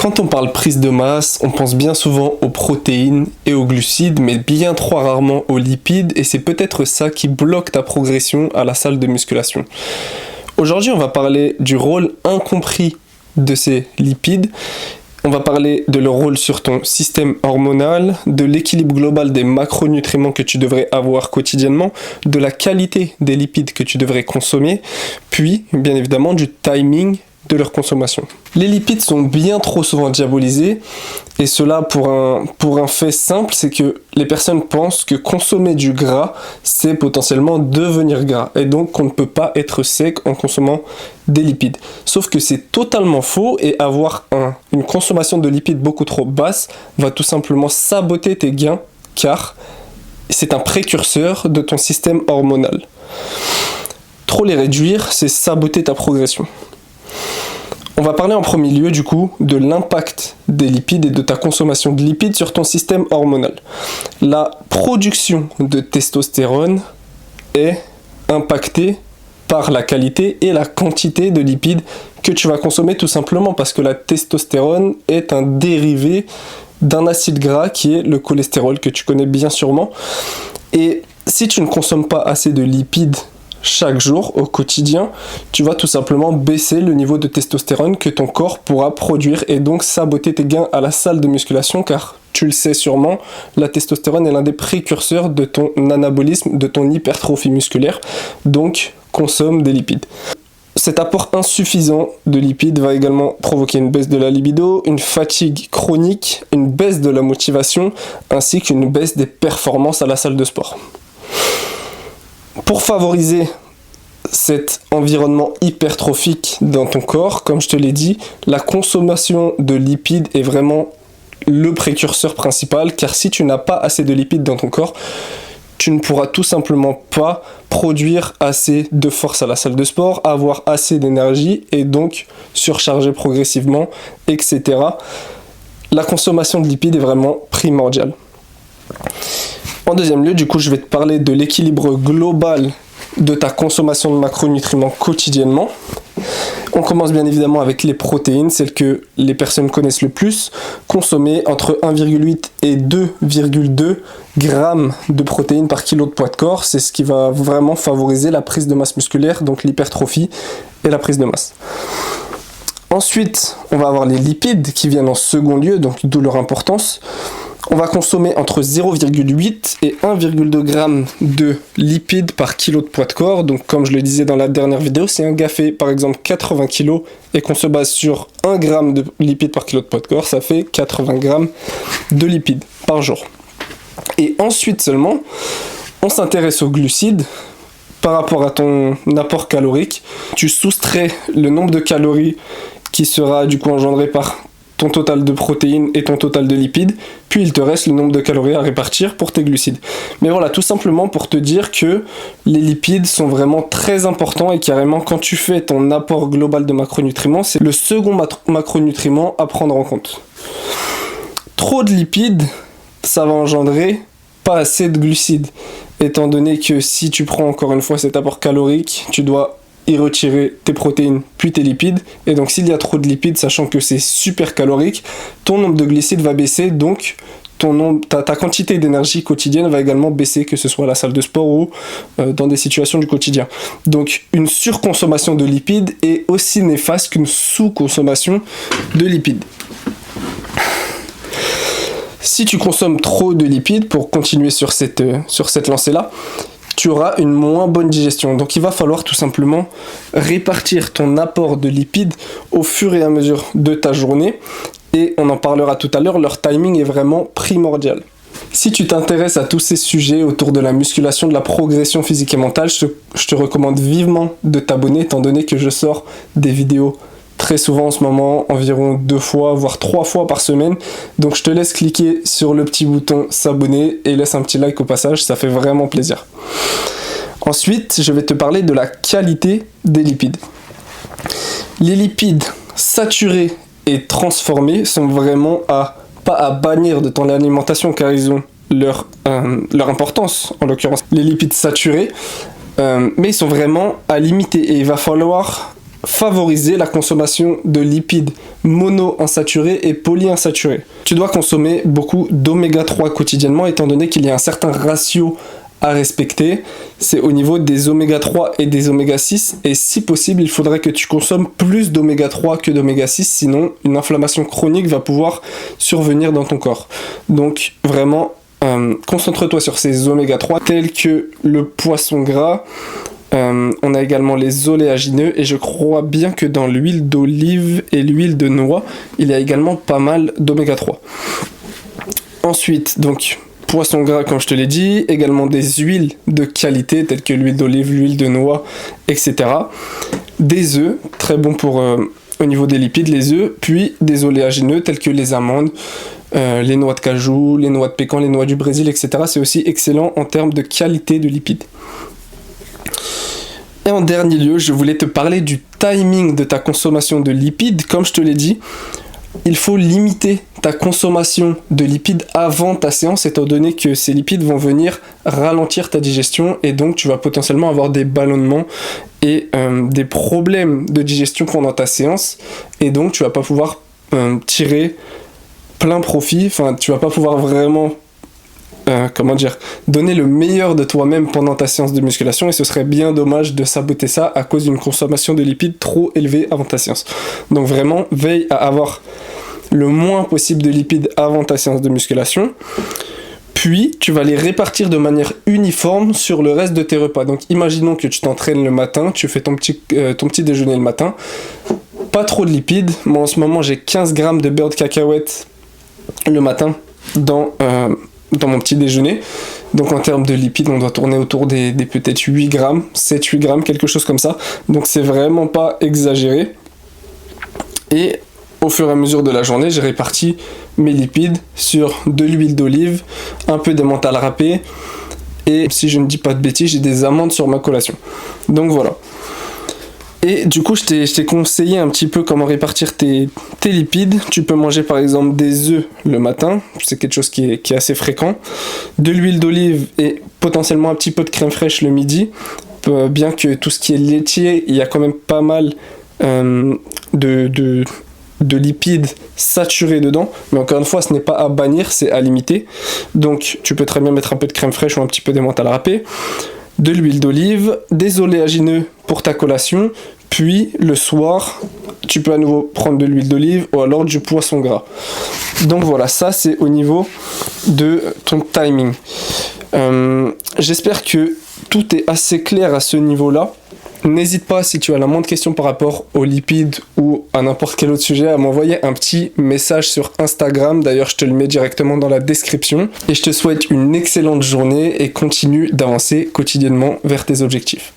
Quand on parle prise de masse, on pense bien souvent aux protéines et aux glucides, mais bien trop rarement aux lipides, et c'est peut-être ça qui bloque ta progression à la salle de musculation. Aujourd'hui, on va parler du rôle incompris de ces lipides. On va parler de leur rôle sur ton système hormonal, de l'équilibre global des macronutriments que tu devrais avoir quotidiennement, de la qualité des lipides que tu devrais consommer, puis bien évidemment du timing de leur consommation. Les lipides sont bien trop souvent diabolisés, et cela pour un fait simple, c'est que les personnes pensent que consommer du gras, c'est potentiellement devenir gras, et donc qu'on ne peut pas être sec en consommant des lipides. Sauf que c'est totalement faux, et avoir une consommation de lipides beaucoup trop basse va tout simplement saboter tes gains, car c'est un précurseur de ton système hormonal. Trop les réduire, c'est saboter ta progression. On va parler en premier lieu du coup de l'impact des lipides et de ta consommation de lipides sur ton système hormonal. La production de testostérone est impactée par la qualité et la quantité de lipides que tu vas consommer, tout simplement parce que la testostérone est un dérivé d'un acide gras qui est le cholestérol, que tu connais bien sûrement. Et si tu ne consommes pas assez de lipides chaque jour, au quotidien, tu vas tout simplement baisser le niveau de testostérone que ton corps pourra produire, et donc saboter tes gains à la salle de musculation, car tu le sais sûrement, la testostérone est l'un des précurseurs de ton anabolisme, de ton hypertrophie musculaire, donc consomme des lipides. Cet apport insuffisant de lipides va également provoquer une baisse de la libido, une fatigue chronique, une baisse de la motivation, ainsi qu'une baisse des performances à la salle de sport. Pour favoriser cet environnement hypertrophique dans ton corps, comme je te l'ai dit, la consommation de lipides est vraiment le précurseur principal, car si tu n'as pas assez de lipides dans ton corps, tu ne pourras tout simplement pas produire assez de force à la salle de sport, avoir assez d'énergie et donc surcharger progressivement, etc. La consommation de lipides est vraiment primordiale. En deuxième lieu, du coup, je vais te parler de l'équilibre global de ta consommation de macronutriments quotidiennement. On commence bien évidemment avec les protéines, celles que les personnes connaissent le plus. Consommer entre 1,8 et 2,2 grammes de protéines par kilo de poids de corps, c'est ce qui va vraiment favoriser la prise de masse musculaire, donc l'hypertrophie et la prise de masse. Ensuite, on va avoir les lipides qui viennent en second lieu, donc d'où leur importance. On va consommer entre 0,8 et 1,2 g de lipides par kilo de poids de corps. Donc comme je le disais dans la dernière vidéo, si un gars fait par exemple 80 kg et qu'on se base sur 1 g de lipides par kilo de poids de corps, ça fait 80 g de lipides par jour. Et ensuite seulement, on s'intéresse aux glucides. Par rapport à ton apport calorique, tu soustrais le nombre de calories qui sera du coup engendré par ton total de protéines et ton total de lipides, puis il te reste le nombre de calories à répartir pour tes glucides. Mais voilà, tout simplement pour te dire que les lipides sont vraiment très importants, et carrément quand tu fais ton apport global de macronutriments, c'est le second macronutriment à prendre en compte. Trop de lipides, ça va engendrer pas assez de glucides, étant donné que si tu prends encore une fois cet apport calorique, tu dois y retirer tes protéines puis tes lipides, et donc s'il y a trop de lipides, sachant que c'est super calorique, ton nombre de glucides va baisser, donc ta quantité d'énergie quotidienne va également baisser, que ce soit à la salle de sport ou dans des situations du quotidien. Donc une surconsommation de lipides est aussi néfaste qu'une sous-consommation de lipides. Si tu consommes trop de lipides, pour continuer sur cette lancée-là, tu auras une moins bonne digestion. Donc il va falloir tout simplement répartir ton apport de lipides au fur et à mesure de ta journée, et on en parlera tout à l'heure, leur timing est vraiment primordial. Si tu t'intéresses à tous ces sujets autour de la musculation, de la progression physique et mentale, je te recommande vivement de t'abonner, étant donné que je sors des vidéos très souvent en ce moment, environ 2 fois, voire 3 fois par semaine. Donc je te laisse cliquer sur le petit bouton s'abonner et laisse un petit like au passage, ça fait vraiment plaisir. Ensuite, je vais te parler de la qualité des lipides. Les lipides saturés et transformés sont vraiment pas à bannir de ton alimentation, car ils ont leur importance, en l'occurrence les lipides saturés, mais ils sont vraiment à limiter, et il va falloir favoriser la consommation de lipides monoinsaturés et polyinsaturés. Tu dois consommer beaucoup d'oméga 3 quotidiennement étant donné qu'il y a un certain ratio à respecter. C'est au niveau des oméga 3 et des oméga 6 et si possible, il faudrait que tu consommes plus d'oméga 3 que d'oméga 6, sinon une inflammation chronique va pouvoir survenir dans ton corps. Donc vraiment, concentre-toi sur ces oméga 3 tels que le poisson gras. On a également les oléagineux et je crois bien que dans l'huile d'olive et l'huile de noix, il y a également pas mal d'oméga 3. Ensuite, donc, poisson gras comme je te l'ai dit, également des huiles de qualité telles que l'huile d'olive, l'huile de noix, etc. Des œufs, très bon pour au niveau des lipides, les œufs, puis des oléagineux tels que les amandes, les noix de cajou, les noix de pécan, les noix du Brésil, etc. C'est aussi excellent en termes de qualité de lipides. Et en dernier lieu, je voulais te parler du timing de ta consommation de lipides. Comme je te l'ai dit, il faut limiter ta consommation de lipides avant ta séance, étant donné que ces lipides vont venir ralentir ta digestion et donc tu vas potentiellement avoir des ballonnements et des problèmes de digestion pendant ta séance et donc tu vas pas pouvoir tirer plein profit, enfin tu vas pas pouvoir vraiment donner le meilleur de toi-même pendant ta séance de musculation et ce serait bien dommage de saboter ça à cause d'une consommation de lipides trop élevée avant ta séance. Donc vraiment, veille à avoir le moins possible de lipides avant ta séance de musculation. Puis, tu vas les répartir de manière uniforme sur le reste de tes repas. Donc imaginons que tu t'entraînes le matin, tu fais ton petit déjeuner le matin. Pas trop de lipides. Moi en ce moment j'ai 15 grammes de beurre de cacahuète le matin dans mon petit déjeuner. Donc en termes de lipides, on doit tourner autour des peut-être 8 grammes, 7-8 grammes, quelque chose comme ça. Donc c'est vraiment pas exagéré. Et au fur et à mesure de la journée, j'ai réparti mes lipides sur de l'huile d'olive, un peu d'emmental râpé, et si je ne dis pas de bêtises, j'ai des amandes sur ma collation. Donc voilà. Et du coup, je t'ai conseillé un petit peu comment répartir tes lipides. Tu peux manger par exemple des œufs le matin, c'est quelque chose qui est assez fréquent. De l'huile d'olive et potentiellement un petit peu de crème fraîche le midi. Bien que tout ce qui est laitier, il y a quand même pas mal de lipides saturés dedans. Mais encore une fois, ce n'est pas à bannir, c'est à limiter. Donc tu peux très bien mettre un peu de crème fraîche ou un petit peu d'emmental râpé. De l'huile d'olive, des oléagineux pour ta collation, puis le soir, tu peux à nouveau prendre de l'huile d'olive ou alors du poisson gras. Donc voilà, ça c'est au niveau de ton timing. J'espère que tout est assez clair à ce niveau-là. N'hésite pas, si tu as la moindre question par rapport aux lipides ou à n'importe quel autre sujet, à m'envoyer un petit message sur Instagram. D'ailleurs, je te le mets directement dans la description. Et je te souhaite une excellente journée et continue d'avancer quotidiennement vers tes objectifs.